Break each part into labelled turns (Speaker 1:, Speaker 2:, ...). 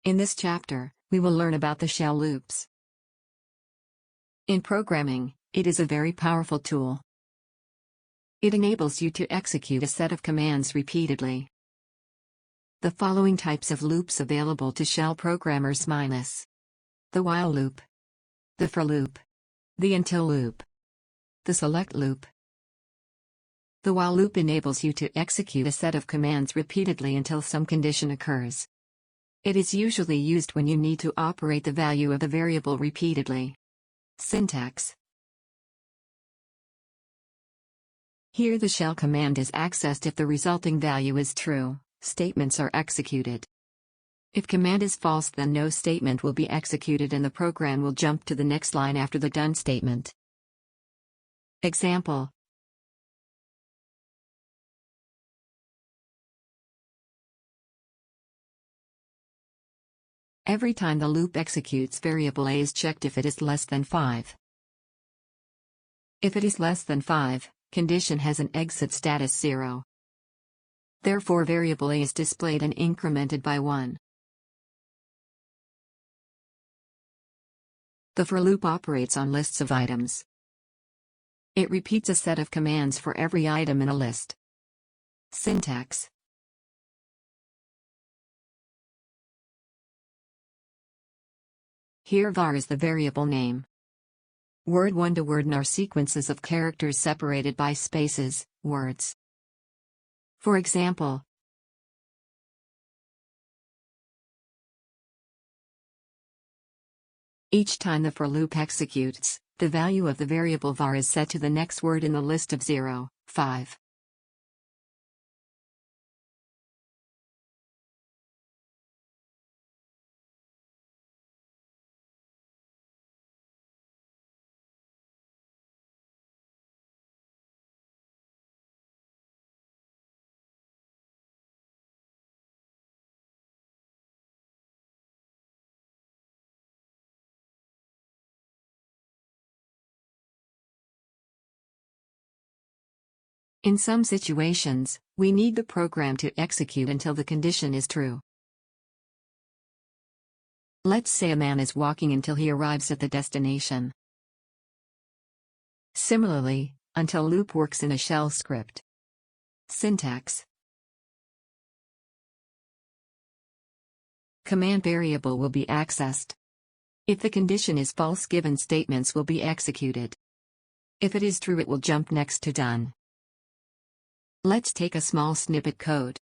Speaker 1: In this chapter, we will learn about the shell loops. In programming, it is a very powerful tool. It enables you to execute a set of commands repeatedly. The following types of loops available to shell programmers: the while loop, the for loop, the until loop, the select loop. The while loop enables you to execute a set of commands repeatedly until some condition occurs. It is usually used when you need to operate the value of a variable repeatedly. Syntax. Here the shell command is accessed if the resulting value is true. Statements are executed. If command is false, then no statement will be executed and the program will jump to the next line after the done statement. Example. Every time the loop executes, variable a is checked if it is less than 5. If it is less than 5, condition has an exit status 0. Therefore variable a is displayed and incremented by 1. The for loop operates on lists of items. It repeats a set of commands for every item in a list. Syntax. Here var is the variable name. Word one-to-word are sequences of characters separated by spaces, words. For example, each time the for loop executes, the value of the variable var is set to the next word in the list of 0, 5. In some situations, we need the program to execute until the condition is true. Let's say a man is walking until he arrives at the destination. Similarly, until loop works in a shell script. Syntax. Command variable will be accessed. If the condition is false, given statements will be executed. If it is true, it will jump next to done. Let's take a small snippet code.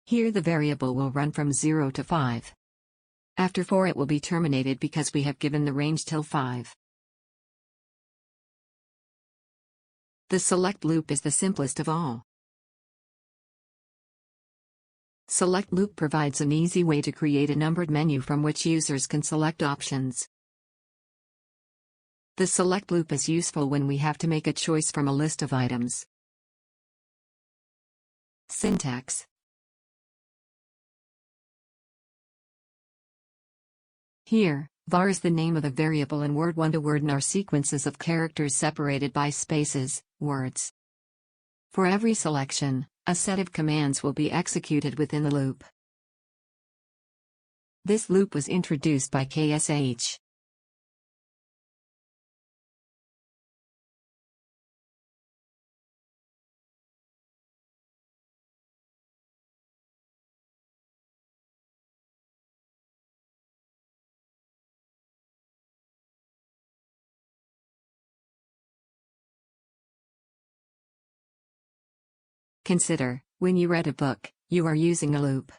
Speaker 1: Here the variable will run from 0 to 5. After 4 it will be terminated because we have given the range till 5. The select loop is the simplest of all. Select loop provides an easy way to create a numbered menu from which users can select options. The select loop is useful when we have to make a choice from a list of items. Syntax. Here, var is the name of a variable and word one-to-word are sequences of characters separated by spaces, words. For every selection, a set of commands will be executed within the loop. This loop was introduced by KSH. Consider, when you read a book, you are using a loop.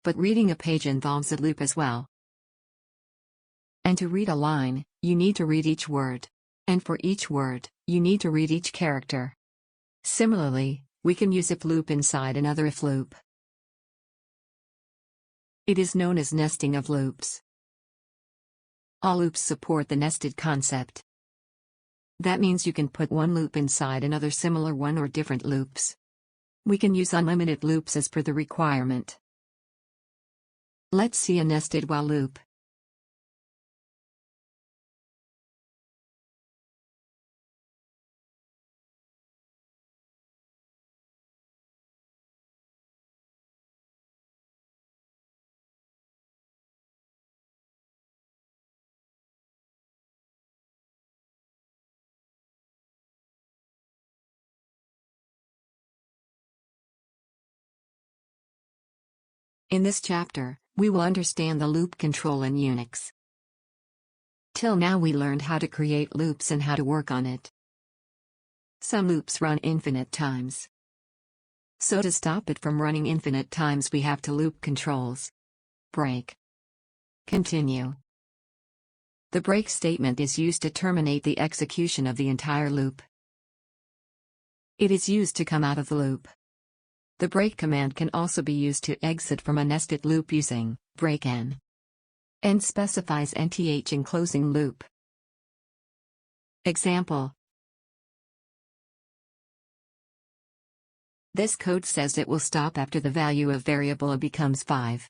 Speaker 1: But reading a page involves a loop as well. And to read a line, you need to read each word. And for each word, you need to read each character. Similarly, we can use if loop inside another if loop. It is known as nesting of loops. All loops support the nested concept. That means you can put one loop inside another similar one or different loops. We can use unlimited loops as per the requirement. Let's see a nested while loop. In this chapter, we will understand the loop control in Unix. Till now we learned how to create loops and how to work on it. Some loops run infinite times. So to stop it from running infinite times we have to loop controls. Break. Continue. The break statement is used to terminate the execution of the entire loop. It is used to come out of the loop. The break command can also be used to exit from a nested loop using break-n. N specifies nth enclosing loop. Example. This code says it will stop after the value of variable a becomes 5.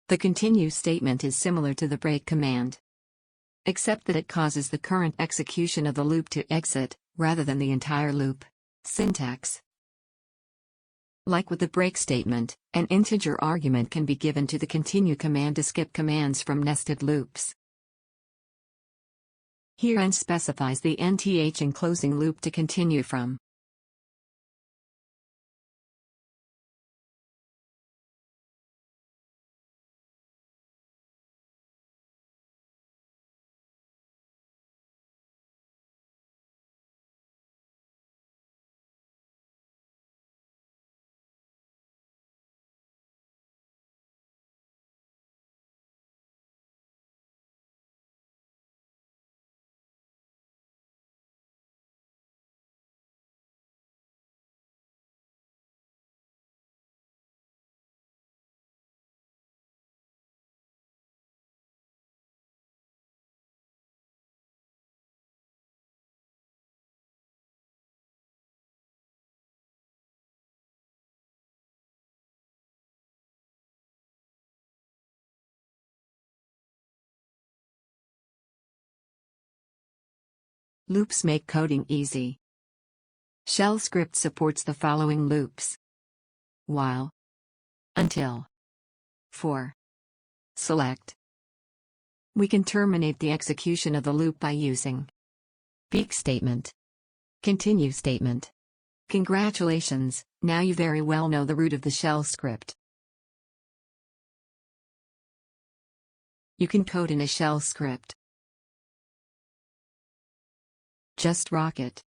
Speaker 1: The continue statement is similar to the break command, except that it causes the current execution of the loop to exit, rather than the entire loop. Syntax. Like with the break statement, an integer argument can be given to the continue command to skip commands from nested loops. Here n specifies the nth enclosing loop to continue from. Loops make coding easy. Shell script supports the following loops: while, until, for, select. We can terminate the execution of the loop by using break statement, continue statement. Congratulations, now you very well know the root of the shell script. You can code in a shell script. Just rock it.